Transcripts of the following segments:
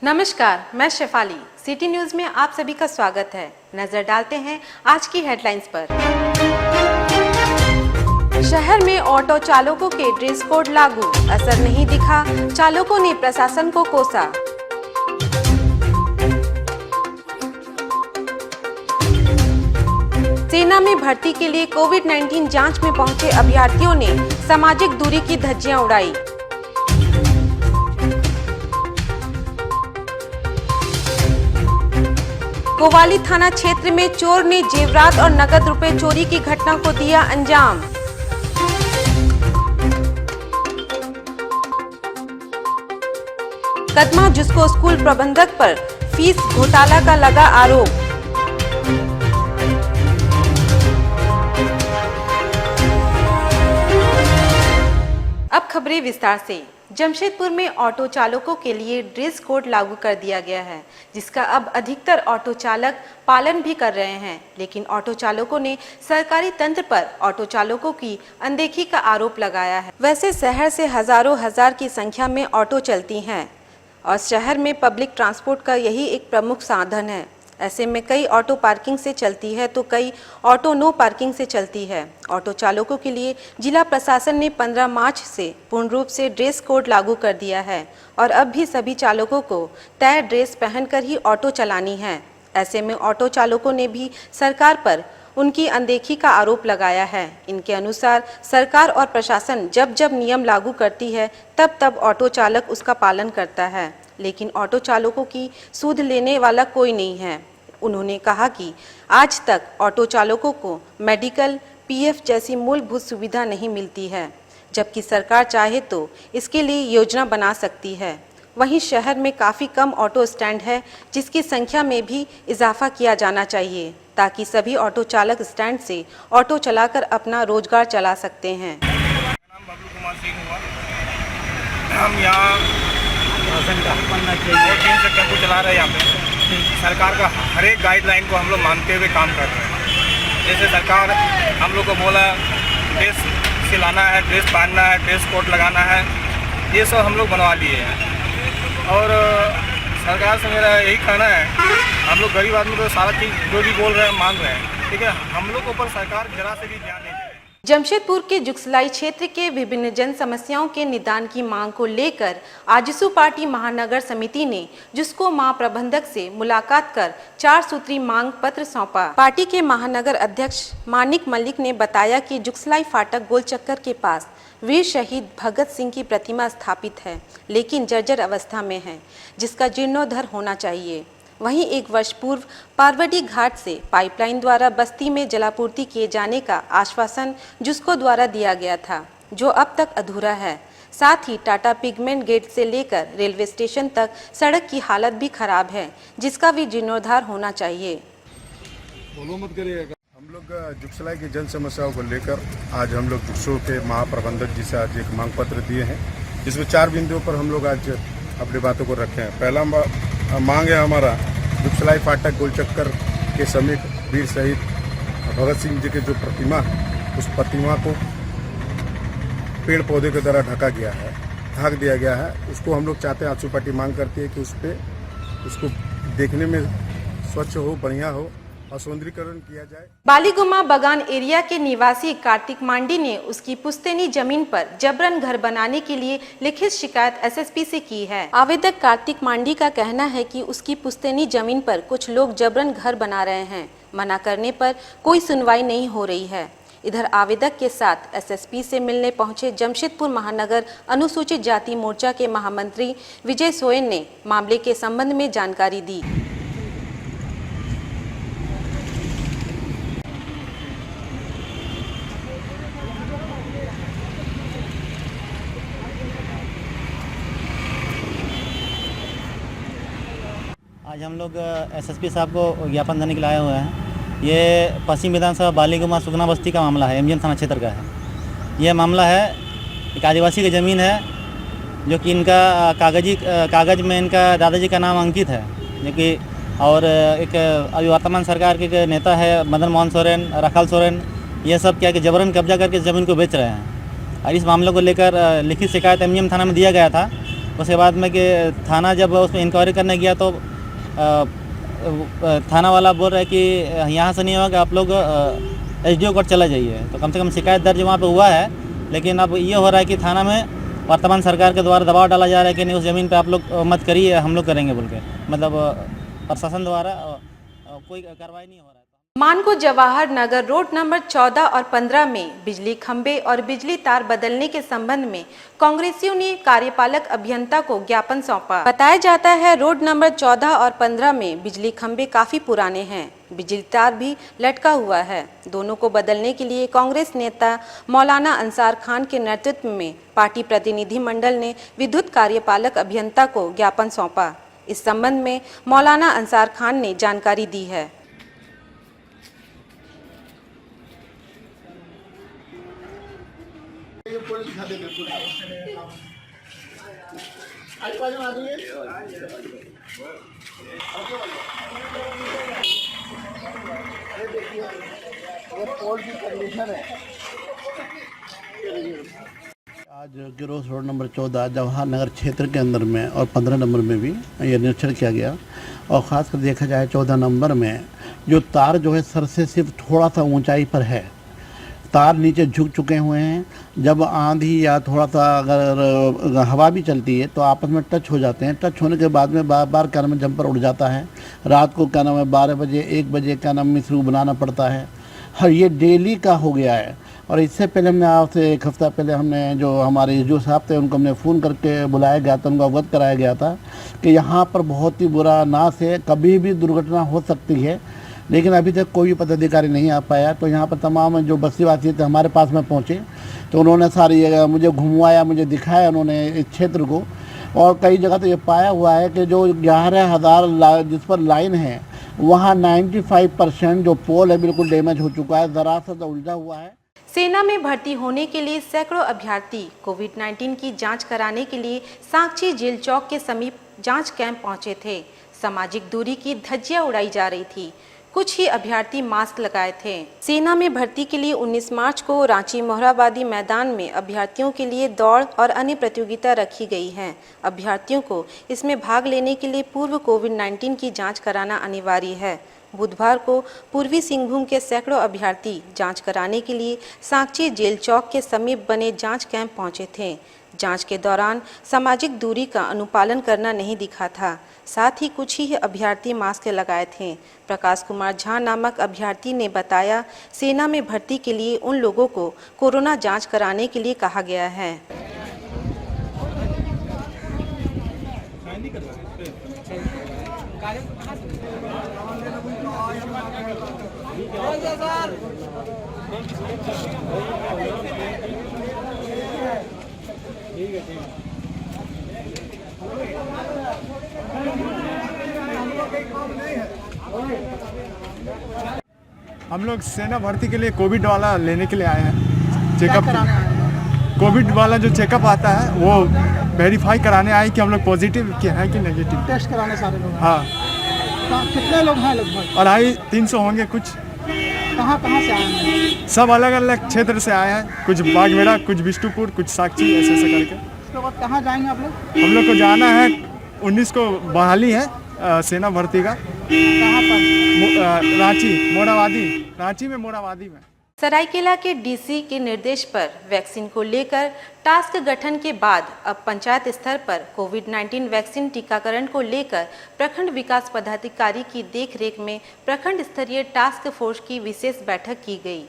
नमस्कार, मैं Shefali. City news में आप सभी का स्वागत है। नजर डालते हैं आज की हेडलाइंस पर। शहर में ऑटो चालकों के ड्रेस कोड लागू, असर नहीं दिखा, चालकों ने प्रशासन को कोसा। सेना में भर्ती के लिए कोविड-19 जांच में पहुंचे अभ्यर्थियों ने सामाजिक दूरी की धज्जियां उड़ाई। कोवाली थाना क्षेत्र में चोर ने जेवरात और नकद रुपए चोरी की घटना को दिया अंजाम। कदमा जुस्को स्कूल प्रबंधक पर फीस घोटाला का लगा आरोप। अब खबरें विस्तार से। जमशेदपुर में ऑटो चालकों के लिए ड्रेस कोड लागू कर दिया गया है, जिसका अब अधिकतर ऑटो चालक पालन भी कर रहे हैं। लेकिन ऑटो चालकों ने सरकारी तंत्र पर ऑटो चालकों की अनदेखी का आरोप लगाया है। वैसे शहर से हजारों हजार की संख्या में ऑटो चलती हैं और शहर में पब्लिक ट्रांसपोर्ट का यही एक प्रमुख साधन है। ऐसे में कई ऑटो पार्किंग से चलती है तो कई ऑटो नो पार्किंग से चलती है। ऑटो चालकों के लिए जिला प्रशासन ने 15 मार्च से पूर्ण रूप से ड्रेस कोड लागू कर दिया है और अब भी सभी चालकों को तय ड्रेस पहनकर ही ऑटो चलानी है। ऐसे में ऑटो चालकों ने भी सरकार पर उनकी अनदेखी का आरोप लगाया है। इनके अनुसार सरकार और प्रशासन जब जब नियम लागू करती है तब तब ऑटो चालक उसका पालन करता है, लेकिन ऑटो चालकों की सूद लेने वाला कोई नहीं है। उन्होंने कहा कि आज तक ऑटो चालकों को मेडिकल, पीएफ जैसी मूलभूत सुविधा नहीं मिलती है, जबकि सरकार चाहे तो इसके लिए योजना बना सकती है। वहीं शहर में काफ़ी कम ऑटो स्टैंड है, जिसकी संख्या में भी इजाफा किया जाना चाहिए ताकि सभी ऑटो चालक स्टैंड से ऑटो चलाकर अपना रोजगार चला सकते हैं। नाम बबलू कुमार सिंह हुआ। हम यहाँ से टेम्पो चला रहे हैं। यहाँ पे सरकार का हर एक गाइडलाइन को हम लोग मानते हुए काम कर रहे हैं। जैसे सरकार हम लोग को बोला ड्रेस सिलाना है, ड्रेस पहनना है, ड्रेस कोड लगाना है, ये सब हम लोग बनवा लिए हैं। और सरकार से मेरा यही कहना है, हम लोग गरीब आदमी को सारा चीज़ जो भी बोल रहे हैं मान रहे हैं, ठीक है। हम लोग के ऊपर सरकार जरा से भी ध्यान नहीं दे रही। जमशेदपुर के जुगसलाई क्षेत्र के विभिन्न जन समस्याओं के निदान की मांग को लेकर आजसू पार्टी महानगर समिति ने जुस्को मां प्रबंधक से मुलाकात कर 4 सूत्री मांग पत्र सौंपा। पार्टी के महानगर अध्यक्ष मानिक मलिक ने बताया कि जुगसलाई फाटक गोल चक्कर के पास वीर शहीद भगत सिंह की प्रतिमा स्थापित है, लेकिन जर्जर अवस्था में है, जिसका जीर्णोद्धार होना चाहिए। वहीं 1 वर्ष पूर्व पार्वती घाट से पाइपलाइन द्वारा बस्ती में जलापूर्ति किए जाने का आश्वासन जुस्को द्वारा दिया गया था, जो अब तक अधूरा है। साथ ही टाटा पिगमेंट गेट से लेकर रेलवे स्टेशन तक सड़क की हालत भी खराब है, जिसका भी जीर्णोद्धार होना चाहिए। हम लोग जुगसलाई की जन समस्याओं को लेकर आज हम लोग जुगसो के महाप्रबंधक जी से आज एक मांग पत्र दिए हैं, जिसमें 4 बिंदुओं पर हम लोग आज अपनी बातों को रखे हैं। पहला मांग है हमारा जुगसलाई फाटक गोलचक्कर के समीप वीर शहीद भगत सिंह जी की जो प्रतिमा, उस प्रतिमा को पेड़ पौधे के द्वारा ढक दिया गया है। उसको हम लोग चाहते हैं, आजसू पार्टी मांग करती है कि उसको देखने में स्वच्छ हो, बढ़िया हो और सौंदर्यीकरण किया जाए। बालीगुमा बगान एरिया के निवासी कार्तिक मांडी ने उसकी पुश्तैनी जमीन पर जबरन घर बनाने के लिए लिखित शिकायत एसएसपी से की है। आवेदक कार्तिक मांडी का कहना है कि उसकी पुश्तैनी जमीन पर कुछ लोग जबरन घर बना रहे हैं। मना करने पर कोई सुनवाई नहीं हो रही है। इधर आवेदक के साथ एसएसपी से मिलने पहुंचे जमशेदपुर महानगर अनुसूचित जाति मोर्चा के महामंत्री विजय सोयन ने मामले के संबंध में जानकारी दी। आज हम लोग एसएसपी साहब को ज्ञापन देने के लिए आए हुए हैं। ये पश्चिम विधानसभा बालीगुमा सुगना बस्ती का मामला है, एमजीएम थाना क्षेत्र का है। यह मामला है एक आदिवासी की ज़मीन है, जो कि इनका कागज़ में इनका दादाजी का नाम अंकित है, जो कि और एक अभी वर्तमान सरकार के नेता है मदन मोहन सोरेन, रखाल सोरेन, ये सब क्या कि जबरन कब्जा करके ज़मीन को बेच रहे हैं। और इस मामले को लेकर लिखित शिकायत एमजीएम थाना में दिया गया था। उसके बाद में कि थाना जब उसमें इंक्वायरी करने गया तो थाना वाला बोल रहा है कि यहाँ से नहीं होगा, आप लोग SDO कोर्ट चला जाइए। तो कम से कम शिकायत दर्ज वहाँ पे हुआ है, लेकिन अब ये हो रहा है कि थाना में वर्तमान सरकार के द्वारा दबाव डाला जा रहा है कि नहीं उस ज़मीन पे आप लोग मत करिए, हम लोग करेंगे बोल के, मतलब प्रशासन द्वारा कोई कार्रवाई नहीं हो रहा है। मानको जवाहर नगर रोड नंबर 14 और 15 में बिजली खंभे और बिजली तार बदलने के संबंध में कांग्रेसियों ने कार्यपालक अभियंता को ज्ञापन सौंपा। बताया जाता है रोड नंबर 14 और 15 में बिजली खंभे काफी पुराने हैं, बिजली तार भी लटका हुआ है। दोनों को बदलने के लिए कांग्रेस नेता मौलाना अंसार खान के नेतृत्व में पार्टी प्रतिनिधि मंडल ने विद्युत कार्यपालक अभियंता को ज्ञापन सौंपा। इस संबंध में मौलाना अंसार खान ने जानकारी दी है। आज गिरोस रोड नंबर 14 जवाहर नगर क्षेत्र के अंदर में और 15 नंबर में भी ये निरीक्षण किया गया। और ख़ासकर देखा जाए 14 नंबर में जो तार जो है सर से सिर्फ थोड़ा सा ऊंचाई पर है, तार नीचे झुक चुके हुए हैं। जब आंधी या थोड़ा सा अगर हवा भी चलती है तो आपस में टच हो जाते हैं। टच होने के बाद में बार बार क्या नाम है जंपर उड़ जाता है। रात को क्या नाम है 12 बजे 1 बजे क्या नाम मिसरू बनाना पड़ता है। हर ये डेली का हो गया है। और इससे पहले हमने आपसे 1 हफ्ता पहले हमने जो हमारे जो साहब थे उनको हमने फ़ोन करके बुलाया गया था, उनको अवगत कराया गया था कि यहाँ पर बहुत ही बुरा नाश है, कभी भी दुर्घटना हो सकती है। लेकिन अभी तक कोई पदाधिकारी नहीं आ पाया। तो यहाँ पर तमाम जो बस्तीवासी थे हमारे पास में पहुँचे तो उन्होंने सारी मुझे घुमवाया, मुझे दिखाया उन्होंने इस क्षेत्र को। और कई जगह तो ये पाया हुआ है कि जो 11,000 जिस पर लाइन है वहाँ 95% जो पोल है बिल्कुल डैमेज हो चुका है, ज़रा सा तो उलझा हुआ है। सेना में भर्ती होने के लिए सैकड़ों अभ्यर्थी कोविड-19 की जांच कराने के लिए साक्षी जेल चौक के समीप जांच कैंप पहुंचे थे। सामाजिक दूरी की धज्जियां उड़ाई जा रही थी। कुछ ही अभ्यर्थी मास्क लगाए थे। सेना में भर्ती के लिए 19 मार्च को रांची मोहराबादी मैदान में अभ्यर्थियों के लिए दौड़ और अन्य प्रतियोगिता रखी गई है। अभ्यर्थियों को इसमें भाग लेने के लिए पूर्व कोविड-19 की जांच कराना अनिवार्य है। बुधवार को पूर्वी सिंहभूम के सैकड़ों अभ्यर्थी जांच कराने के लिए साक्षी जेल चौक के समीप बने जांच कैंप पहुंचे थे। जांच के दौरान सामाजिक दूरी का अनुपालन करना नहीं दिखा था। साथ ही कुछ ही अभ्यर्थी मास्क लगाए थे। प्रकाश कुमार झा नामक अभ्यर्थी ने बताया, सेना में भर्ती के लिए उन लोगों को कोरोना जांच कराने के लिए कहा गया है। हम लोग सेना भर्ती के लिए कोविड वाला लेने के लिए आए हैं। चेकअप कोविड वाला जो चेकअप आता है वो वेरीफाई कराने आए कि हम लोग पॉजिटिव क्या है कि नेगेटिव। टेस्ट कराने सारे लोग। हाँ। कितने लोग हैं लगभग? 250-300 होंगे। कुछ कहाँ से आए हैं? सब अलग अलग क्षेत्र से आए हैं। कुछ बागमेड़ा, कुछ बिष्टुपुर, कुछ साक्षी, ऐसे ऐसे करके। उसके बाद कहाँ जाएंगे आप लोग? हम लोग को जाना है 19 को बहाली है सेना भर्ती का। कहाँ पर? रांची में मोराबादी में। सरायकेला के डीसी के निर्देश पर वैक्सीन को लेकर टास्क गठन के बाद अब पंचायत स्तर पर कोविड-19 वैक्सीन टीकाकरण को लेकर प्रखंड विकास पदाधिकारी की देखरेख में प्रखंड स्तरीय टास्क फोर्स की विशेष बैठक की गई।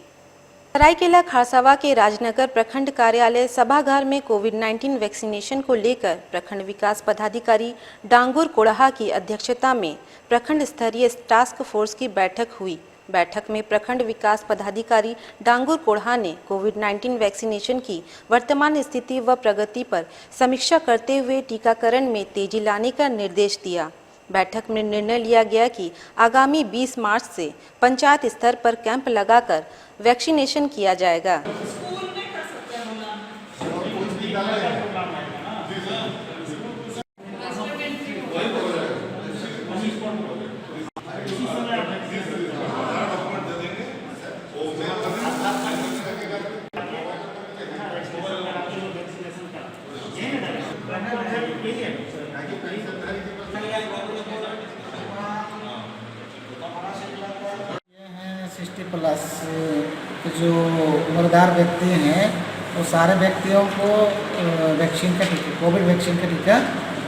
सरायकेला खारसावा के राजनगर प्रखंड कार्यालय सभागार में कोविड-19 वैक्सीनेशन को लेकर प्रखंड विकास पदाधिकारी डांगुर कोड़हा की अध्यक्षता में प्रखंड स्तरीय टास्क फोर्स की बैठक हुई। बैठक में प्रखंड विकास पदाधिकारी डांगुर कोड़हा ने कोविड-19 वैक्सीनेशन की वर्तमान स्थिति व प्रगति पर समीक्षा करते हुए टीकाकरण में तेजी लाने का निर्देश दिया। बैठक में निर्णय लिया गया कि आगामी 20 मार्च से पंचायत स्तर पर कैंप लगाकर वैक्सीनेशन किया जाएगा। प्लस जो उम्रदार व्यक्ति हैं वो सारे व्यक्तियों को वैक्सीन का टीका, कोविड वैक्सीन का टीका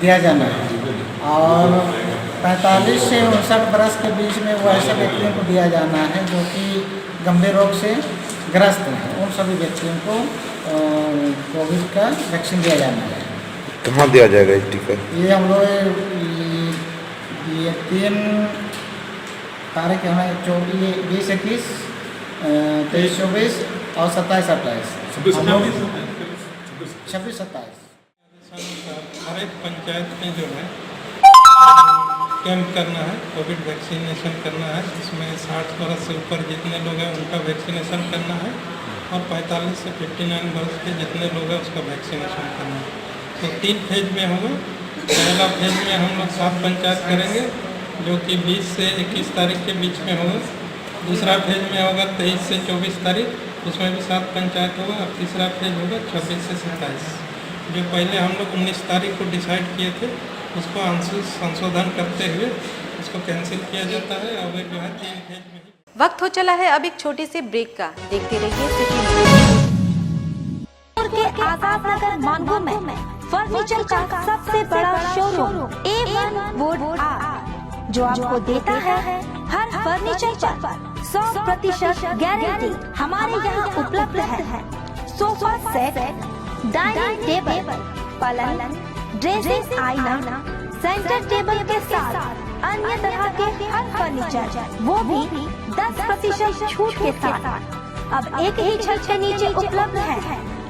दिया जाना है। और 45 से 59 बरस के बीच में वो ऐसे व्यक्तियों को दिया जाना है जो कि गंभीर रोग से ग्रस्त हैं। उन सभी व्यक्तियों को कोविड का वैक्सीन दिया जाना है। कहाँ दिया जाएगा ये टीका? ये हम लोग ये 3 तारीख हमें 20, 21, 23, 24 और 27, 28 26, 27 हर एक पंचायत में जो है कैंप करना है, कोविड वैक्सीनेशन करना है। इसमें 60 वर्ष से ऊपर जितने लोग हैं उनका वैक्सीनेशन करना है और 45 से 59 वर्ष के जितने लोग हैं उसका वैक्सीनेशन करना है। तो 3 फेज में होगा। पहला फेज में हम लोग 7 पंचायत करेंगे जो कि 20 से 21 तारीख के बीच में होगा। दूसरा फेज में होगा 23 से 24 तारीख, उसमें भी 7 पंचायत होगा। और तीसरा फेज होगा 26 से 27। जो पहले हम लोग 19 तारीख को डिसाइड किए थे उसको संशोधन करते हुए उसको कैंसिल किया जाता है। और जो है 3 फेज में ही। वक्त हो चला है अब एक छोटे से ब्रेक का। देखते रहिए सिटी न्यूज़। के आजाद नगर मानगो में फर्नीचर का सबसे बड़ा शोरूम A1 वुड आर्ट, जो आपको देता है हर फर्नीचर पर 100% गारंटी। हमारे यहाँ उपलब्ध है सोफा सेट, डाइनिंग टेबल, पलंग, ड्रेसिंग आईना, सेंटर टेबल के साथ अन्य तरह के हर फर्नीचर, वो भी 10% छूट के साथ। अब एक ही छत के नीचे उपलब्ध है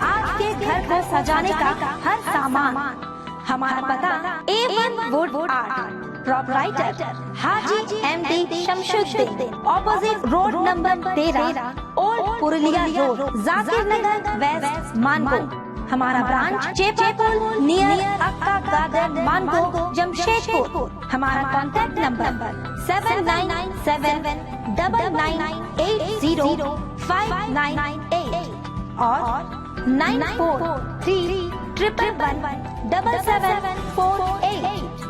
आपके घर को सजाने का हर सामान। हमारा पता A1 wood art, proprietor Haji MD Shamsuddin, opposite road number 13, old Purulia road, Zakir Nagar west, Mango. हमारा branch Chepapul near Akka garden, Mango, Jamshedpur. हमारा कॉन्टैक्ट नंबर 799799805998 और 9431117748।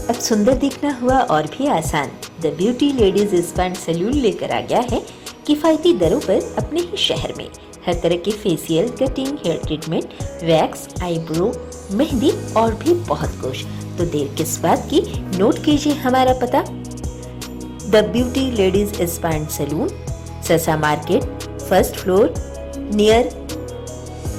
अब सुंदर दिखना हुआ और भी आसान। The beauty ladies spa and salon लेकर आ गया है किफ़ायती दरों पर अपने ही शहर में हर तरह के facial, cutting, hair treatment, wax, eyebrow, mehndi और भी बहुत कुछ। तो देर किस बात की, नोट कीजिए हमारा पता। The beauty ladies spa and salon, Sasa market, first floor, near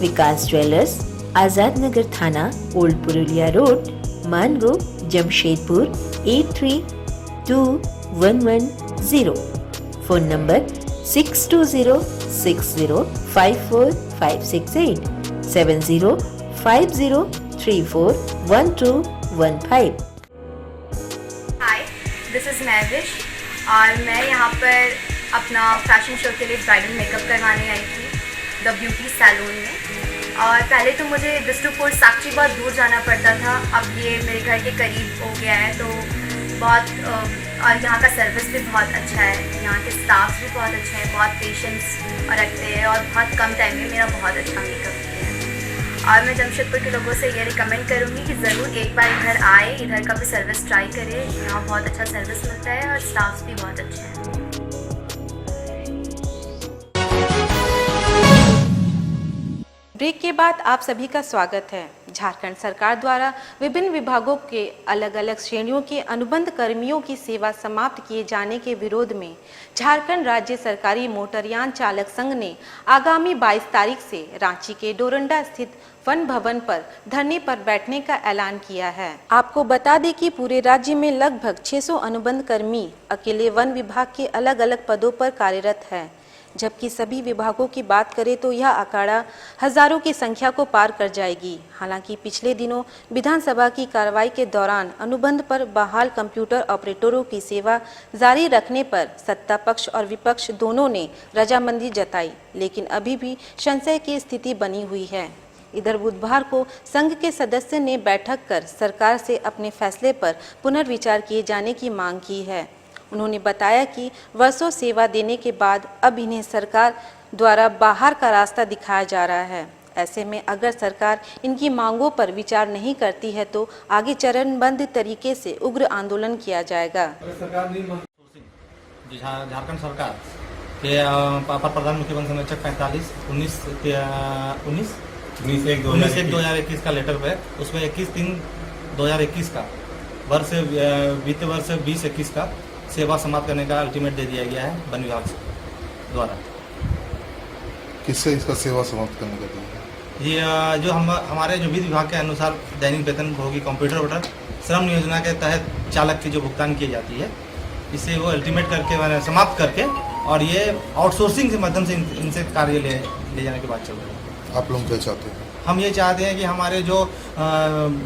Vikas jewellers, Azad Nagar थाना, old Purulia road, Mango, Jamshedpur 822110। Phone number 6206054568 7050341215। Hi, this is Mahvish और मैं यहाँ पर अपना फैशन शो के लिए ब्राइडल मेकअप करवाने आई थी द ब्यूटी सैलून में। और पहले तो मुझे बिष्टुपुर साक्षी बहुत दूर जाना पड़ता था, अब ये मेरे घर के करीब हो गया है। तो बहुत और यहाँ का सर्विस भी बहुत अच्छा है, यहाँ के स्टाफ भी बहुत अच्छे हैं, बहुत पेशेंस रखते हैं और बहुत कम टाइम में मेरा बहुत अच्छा मेकअप किया है। और मैं जमशेदपुर के लोगों से ये रिकमेंड करूँगी कि ज़रूर एक बार इधर आए, इधर का भी सर्विस ट्राई करें। यहाँ बहुत अच्छा सर्विस मिलता है और स्टाफ भी बहुत अच्छे हैं। ब्रेक के बाद आप सभी का स्वागत है। झारखंड सरकार द्वारा विभिन्न विभागों के अलग अलग श्रेणियों के अनुबंध कर्मियों की सेवा समाप्त किए जाने के विरोध में झारखंड राज्य सरकारी मोटरयान चालक संघ ने आगामी 22 तारीख से रांची के डोरंडा स्थित वन भवन पर धरने पर बैठने का ऐलान किया है। आपको बता दें कि पूरे राज्य में लगभग 600 अनुबंध कर्मी अकेले वन विभाग के अलग अलग पदों पर कार्यरत है, जबकि सभी विभागों की बात करें तो यह आंकड़ा हजारों की संख्या को पार कर जाएगी। हालांकि पिछले दिनों विधानसभा की कार्रवाई के दौरान अनुबंध पर बहाल कंप्यूटर ऑपरेटरों की सेवा जारी रखने पर सत्ता पक्ष और विपक्ष दोनों ने रजामंदी जताई, लेकिन अभी भी संशय की स्थिति बनी हुई है। इधर बुधवार को संघ के सदस्य ने बैठक कर सरकार से अपने फैसले पर पुनर्विचार किए जाने की मांग की है। उन्होंने बताया कि वर्षों सेवा देने के बाद अब इन्हें सरकार द्वारा बाहर का रास्ता दिखाया जा रहा है। ऐसे में अगर सरकार इनकी मांगों पर विचार नहीं करती है तो आगे चरणबद्ध तरीके से उग्र आंदोलन किया जाएगा। जो झारखंड सरकार के अपर प्रधान मुख्य वन संरक्षक 19/1/2021 का लेटर पे उसमें 21/3/2021 का वित्तीय वर्ष 2021 का सेवा समाप्त करने का अल्टीमेट दे दिया गया है वन विभाग द्वारा। किससे इसका सेवा समाप्त करने का दिया? ये जो हमारे जो विधि विभाग के अनुसार दैनिक वेतन भोगी कंप्यूटर ऑर्डर श्रम योजना के तहत चालक की जो भुगतान की जाती है, इसे वो अल्टीमेट करके समाप्त करके और ये आउटसोर्सिंग के माध्यम से इनसे कार्य ले जाने की बात चल रही है। आप लोग क्या चाहते हैं? हम ये चाहते हैं कि हमारे जो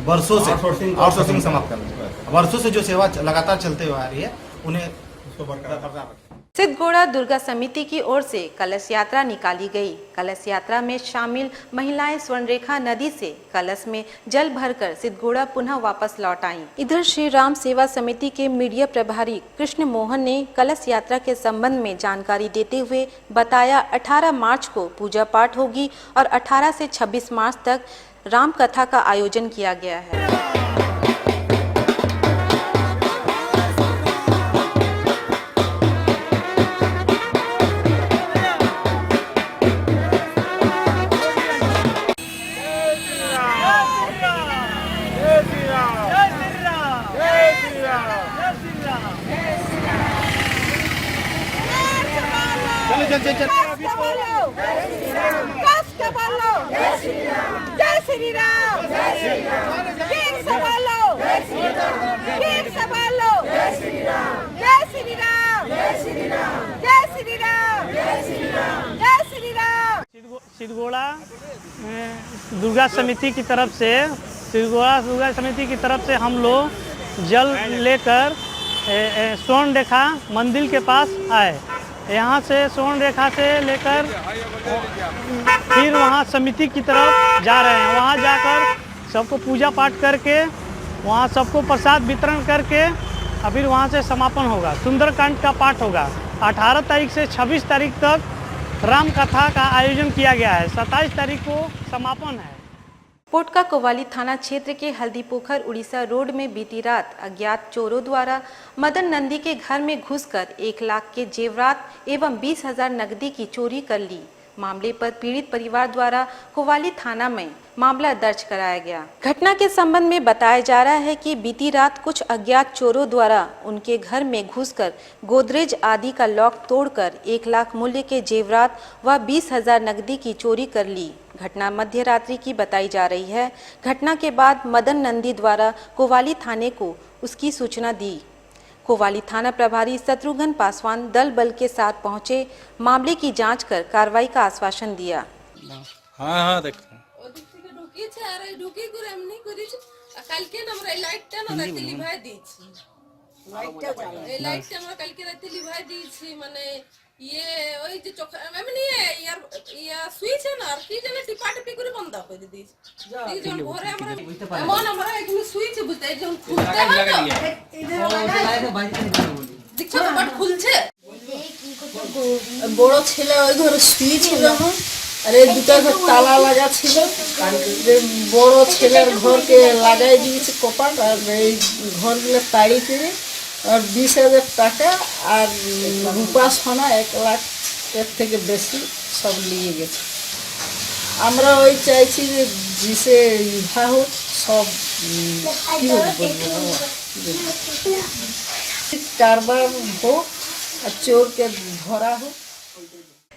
वर्षों से आउटसोर्सिंग समाप्त करना, वर्षों से जो सेवा लगातार चलते हुए आ रही है उन्हें उसको बरकरार रखें। सिद्धगोड़ा दुर्गा समिति की ओर से कलश यात्रा निकाली गई। कलश यात्रा में शामिल महिलाएं स्वर्णरेखा नदी से कलश में जल भरकर सिद्धगोड़ा पुनः वापस लौट आईं। इधर श्री राम सेवा समिति के मीडिया प्रभारी कृष्ण मोहन ने कलश यात्रा के संबंध में जानकारी देते हुए बताया 18 मार्च को पूजा पाठ होगी और 18 से 26 मार्च तक राम कथा का आयोजन किया गया है। सिद्धगोड़ा दुर्गा समिति की तरफ से दुर्गा समिति की तरफ से हम लोग जल लेकर स्वर्ण रेखा मंदिर के पास आए। यहाँ से स्वर्ण रेखा से लेकर फिर वहाँ समिति की तरफ जा रहे हैं। वहाँ जाकर सबको पूजा पाठ करके वहाँ सबको प्रसाद वितरण करके और फिर वहाँ से समापन होगा। सुंदरकांड का पाठ होगा। 18 तारीख से 26 तारीख तक राम कथा का आयोजन किया गया है। 27 तारीख को समापन है। पोटका कोवाली थाना क्षेत्र के हल्दीपोखर उड़ीसा रोड में बीती रात अज्ञात चोरों द्वारा मदन नंदी के घर में घुसकर 1 लाख के जेवरात एवं 20,000 नकदी की चोरी कर ली। मामले पर पीड़ित परिवार द्वारा कोवाली थाना में मामला दर्ज कराया गया। घटना के संबंध में बताया जा रहा है कि बीती रात कुछ अज्ञात चोरों द्वारा उनके घर में घुसकर गोदरेज आदि का लॉक तोड़कर 1 लाख मूल्य के जेवरात व 20,000 नकदी की चोरी कर ली। घटना मध्य रात्रि की बताई जा रही है। घटना के बाद मदन नंदी द्वारा कोवाली थाने को उसकी सूचना दी। कोवाली थाना प्रभारी शत्रुघ्न पासवान दल बल के साथ पहुंचे, मामले की जांच कर कार्रवाई का आश्वासन दिया। हाँ देखते हैं। ये ওই যে চোখ এমনি ইয়ার সুইচ না আর কি জানে টিপা টিপি করে বন্ধ করে দিয়েছে এই যে ঘরে আমরা এমন আমরা এখানে সুইচ বুঝতে এই যে খুলতে হয় দেখছো তো বাট খুলছে বড় ছেলে ওই ঘরে সুইচ ছিল না আর এই দুটো ঘর তালা লাগা ছিল যে বড় ছেলের ঘরকে লাগাই দিয়েছে কপাট আর এই ঘরগুলো তাড়ি করে और 20,000 টাকা আর রূপা সোনা 1 লাখ থেকে বেশি সব নিয়ে গেছে। আমরা ওই চাইছি যে जिसे ইহা হোক সব কি বলবো কারবার হোক और चोर के धरा हो।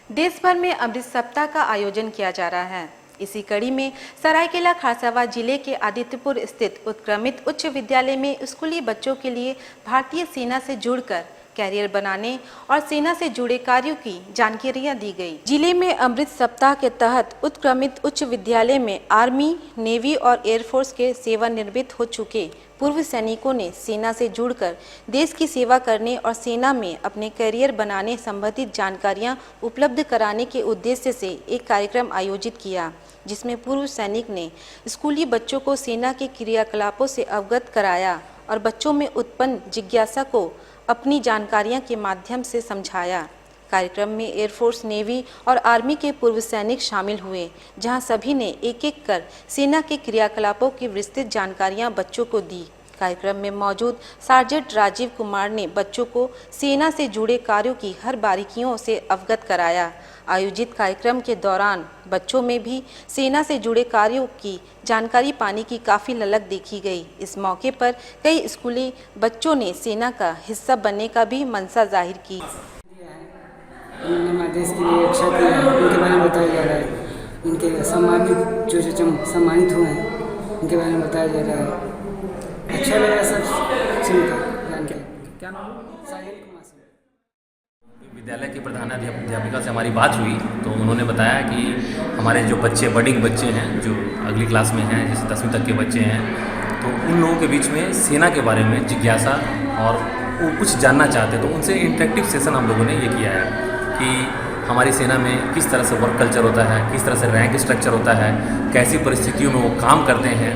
देश भर में अमृत सप्ताह का आयोजन किया जा रहा है। इसी कड़ी में सरायकेला खरसावां जिले के आदित्यपुर स्थित उत्क्रमित उच्च विद्यालय में स्कूली बच्चों के लिए भारतीय सेना से जुड़कर कैरियर बनाने और सेना से जुड़े कार्यों की जानकारियां दी गई। जिले में अमृत सप्ताह के तहत उत्क्रमित उच्च विद्यालय में आर्मी, नेवी और एयरफोर्स के सेवानिवृत्त हो चुके पूर्व सैनिकों ने सेना से जुड़कर देश की सेवा करने और सेना में अपने करियर बनाने संबंधित जानकारियां उपलब्ध कराने के उद्देश्य से एक कार्यक्रम आयोजित किया, जिसमें पूर्व सैनिक ने स्कूली बच्चों को सेना के क्रियाकलापों से अवगत कराया और बच्चों में उत्पन्न जिज्ञासा को अपनी जानकारियां के माध्यम से समझाया। कार्यक्रम में एयरफोर्स, नेवी और आर्मी के पूर्व सैनिक शामिल हुए, जहां सभी ने एक एक कर सेना के क्रियाकलापों की विस्तृत जानकारियां बच्चों को दी। कार्यक्रम में मौजूद सार्जेंट राजीव कुमार ने बच्चों को सेना से जुड़े कार्यों की हर बारीकियों से अवगत कराया। आयोजित कार्यक्रम के दौरान बच्चों में भी सेना से जुड़े कार्यों की जानकारी पाने की काफ़ी ललक देखी गई। इस मौके पर कई स्कूली बच्चों ने सेना का हिस्सा बनने का भी मंशा जाहिर की। उन्होंने देश के लिए अच्छा किया है, उनके बारे में बताया जा रहा है। इनके सम्मानित जो सम्मानित हुए हैं उनके बारे में बताया जा रहा है। अच्छा लग रहा है सब सुनकर जान के। क्या नाम? साहिल कुमार सिंह। विद्यालय के प्रधानाध्यापिका से हमारी बात हुई तो उन्होंने बताया कि हमारे जो बच्चे बडिंग बच्चे हैं जो अगली क्लास में हैं, जैसे 10वीं तक के बच्चे हैं, तो उन लोगों के बीच में सेना के बारे में जिज्ञासा और वो कुछ जानना चाहते, तो उनसे इंटरेक्टिव सेशन हम लोगों ने ये किया है कि हमारी सेना में किस तरह से वर्क कल्चर होता है, किस तरह से रैंक स्ट्रक्चर होता है, कैसी परिस्थितियों में वो काम करते हैं।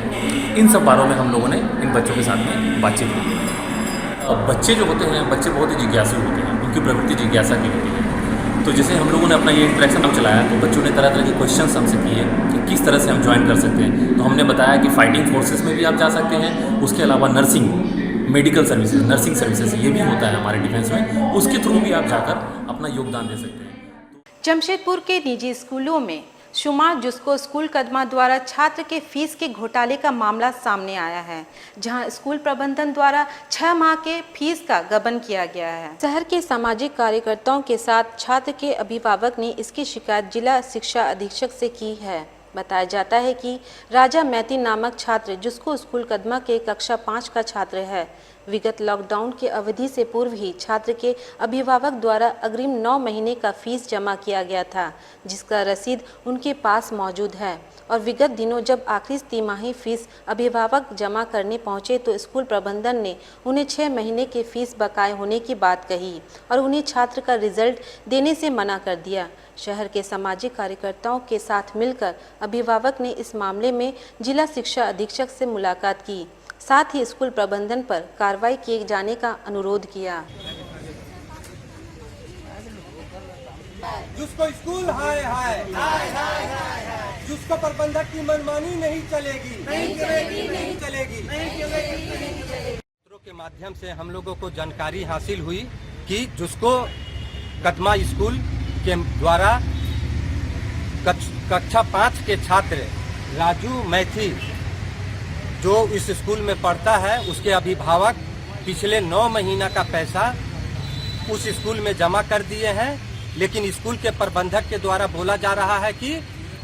इन सब बारों में हम लोगों ने इन बच्चों के साथ में बातचीत की। और बच्चे जो होते हैं, बच्चे बहुत ही जिज्ञासु होते हैं, उनकी प्रवृत्ति जिज्ञासा की होती है। तो जैसे हम लोगों ने अपना ये इंटरेक्शन हम चलाया तो बच्चों ने तरह तरह के क्वेश्चन हमसे किए कि किस तरह से हम ज्वाइन कर सकते हैं। तो हमने बताया कि फाइटिंग फोर्सेस में भी आप जा सकते हैं, उसके अलावा nursing, medical services, nursing services ये भी होता है हमारे डिफेंस में, उसके थ्रू भी आप जाकर अपना योगदान दे सकते हैं। जमशेदपुर के निजी स्कूलों में शुमार जिसको स्कूल कदमा द्वारा छात्र के फीस के घोटाले का मामला सामने आया है, जहां स्कूल प्रबंधन द्वारा 6 माह के फीस का गबन किया गया है। शहर के सामाजिक कार्यकर्ताओं के साथ छात्र के अभिभावक ने इसकी शिकायत जिला शिक्षा अधीक्षक से की है। बताया जाता है कि राजा मैती नामक छात्र जिसको स्कूल कदमा के कक्षा 5 का छात्र है, विगत लॉकडाउन की अवधि से पूर्व ही छात्र के अभिभावक द्वारा अग्रिम 9 महीने का फीस जमा किया गया था, जिसका रसीद उनके पास मौजूद है। और विगत दिनों जब आखिरी तिमाही फीस अभिभावक जमा करने पहुंचे तो स्कूल प्रबंधन ने उन्हें 6 महीने के फीस बकाए होने की बात कही और उन्हें छात्र का रिजल्ट देने से मना कर दिया। शहर के सामाजिक कार्यकर्ताओं के साथ मिलकर अभिभावक ने इस मामले में जिला शिक्षा अधीक्षक से मुलाकात की, साथ ही स्कूल प्रबंधन पर कार्रवाई किए जाने का अनुरोध किया। जिसको स्कूल हाय हाय, जिसको प्रबंधक की मनमानी नहीं चलेगी, नहीं चलेगी। के माध्यम से हम लोगों को जानकारी हासिल हुई कि जिसको कदमा स्कूल के द्वारा कक्षा 5 के छात्र राजू मैथी जो इस स्कूल में पढ़ता है, उसके अभिभावक पिछले 9 महीना का पैसा उस स्कूल में जमा कर दिए हैं, लेकिन स्कूल के प्रबंधक के द्वारा बोला जा रहा है कि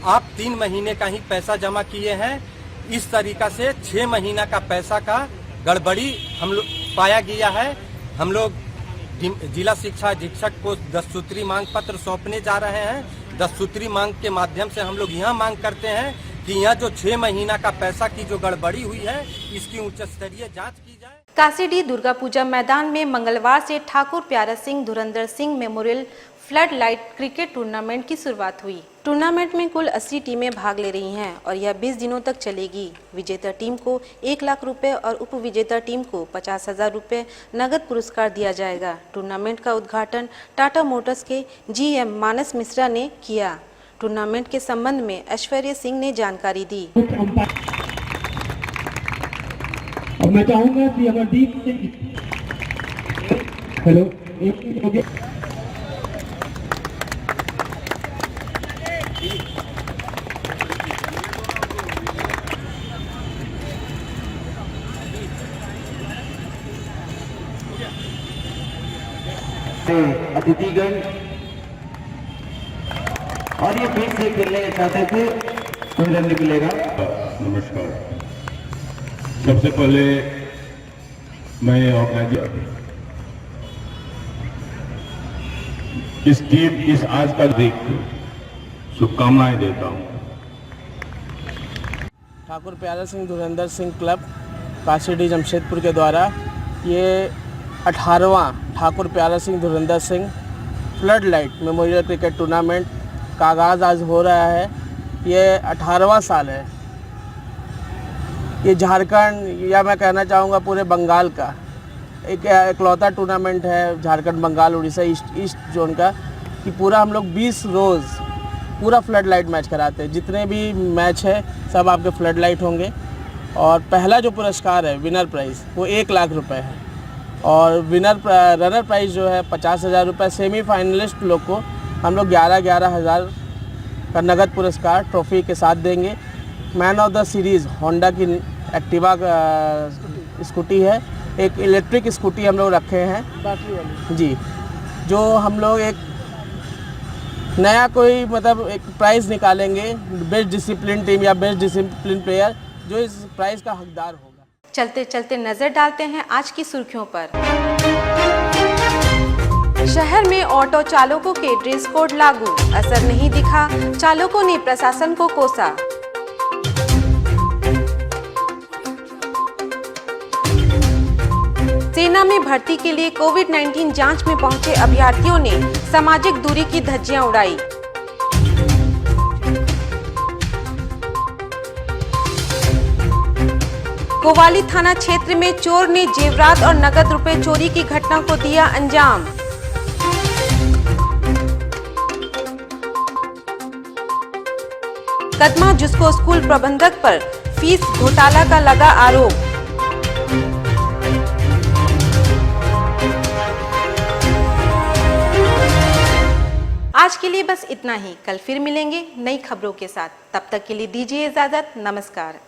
आप 3 महीने का ही पैसा जमा किए हैं। इस तरीका से 6 महीना का पैसा का गड़बड़ी हम लोग पाया गया है। हम लोग जिला शिक्षा अधीक्षक को 10 सूत्री मांग पत्र सौंपने जा रहे हैं। 10 सूत्री मांग के माध्यम से हम लोग यह मांग करते हैं कि यह जो 6 महीना का पैसा की जो गड़बड़ी हुई है, इसकी उच्च स्तरीय जांच की जाए। कासीडीह दुर्गा पूजा मैदान में मंगलवार से ठाकुर प्यारा सिंह धुरंधर Singh memorial flood light cricket tournament की शुरुआत हुई। टूर्नामेंट में कुल 80 टीमें भाग ले रही हैं और यह 20 दिनों तक चलेगी। विजेता टीम को 1 लाख रुपए और उप विजेता टीम को 50,000 रुपए नगद पुरस्कार दिया जाएगा। टूर्नामेंट का उद्घाटन टाटा मोटर्स के GM मानस मिश्रा ने किया। टूर्नामेंट के संबंध में ऐश्वर्य सिंह ने जानकारी दी। अब मैं चाहूंगा कि अमरदीप सिंह, हेलो, अतिथिगण और ये फिर से खेलने चाहते थे तो निकलेगा। नमस्कार। सबसे पहले मैं ऑर्गेनाइजर इस टीम इस आज का दिन शुभकामनाएं देता हूँ। ठाकुर प्यारा सिंह धुरंधर सिंह क्लब कासीडीह जमशेदपुर के द्वारा ये 18वां ठाकुर प्यारा सिंह धुरंधर Singh flood light memorial cricket tournament का आगाज़ आज हो रहा है। ये 18वां साल है। ये झारखंड या मैं कहना चाहूँगा पूरे बंगाल का एक इकलौता टूर्नामेंट है, झारखंड बंगाल उड़ीसा ईस्ट जोन का, कि पूरा हम लोग 20 रोज़ पूरा फ्लड लाइट मैच कराते हैं। जितने भी मैच है सब आपके फ्लड लाइट होंगे और पहला जो पुरस्कार है विनर प्राइज़ वो 1 लाख रुपए है और रनर प्राइज़ जो है 50,000 रुपये। सेमीफाइनलिस्ट लोग को हम लोग 11,000 का नगद पुरस्कार ट्रॉफी के साथ देंगे। Man of the series Honda की एक्टिवा स्कूटी है, एक इलेक्ट्रिक स्कूटी हम लोग रखे हैं बैटरी वाली जी, जो हम लोग एक नया कोई मतलब एक प्राइज़ निकालेंगे बेस्ट डिसिप्लिन टीम या बेस्ट डिसिप्लिन प्लेयर जो इस प्राइज़ का हकदार होगा। चलते चलते नजर डालते हैं आज की सुर्खियों पर। शहर में ऑटो चालकों के ड्रेस कोड लागू, असर नहीं दिखा, चालकों ने प्रशासन को कोसा। सेना में भर्ती के लिए कोविड-19 जांच में पहुंचे अभ्यर्थियों ने सामाजिक दूरी की धज्जियां उड़ाई। कोवाली थाना क्षेत्र में चोर ने जेवरात और नगद रुपए चोरी की घटना को दिया अंजाम। कदमा जुस्को स्कूल प्रबंधक पर फीस घोटाला का लगा आरोप। आज के लिए बस इतना ही, कल फिर मिलेंगे नई खबरों के साथ। तब तक के लिए दीजिए इजाजत, नमस्कार।